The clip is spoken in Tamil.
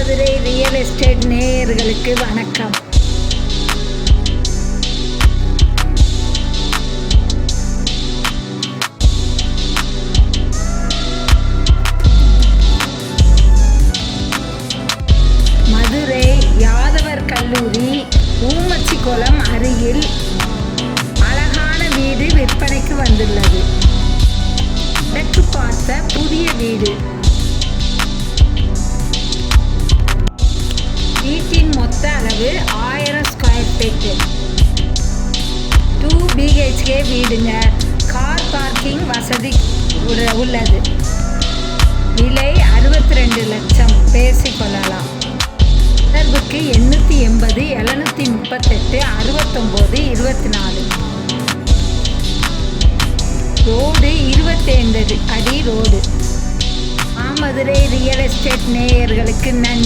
மதுரை ரியல் எஸ்டேட் நேயர்களுக்கு வணக்கம். மதுரை யாதவர் கல்லூரி ஊமச்சிக்குளம் அருகில் அழகான வீடு விற்பனைக்கு வந்துள்ளது. கிழக்கு பார்த்த புதிய வீடு. வீட்டின் மொத்த அளவு 1000 ஸ்கொயர் ஃபீட். 2 BHK வீடுங்க. கார் பார்க்கிங் வசதி உள்ளது. விலை 62 லட்சம். பேசிக்கொள்ளலாம். தொடர்புக்கு 880 738 69 24. ரோடு 25 அடி ரோடு. மதுரை ரியல் எஸ்டேட் நேயர்களுக்கு நன்றி.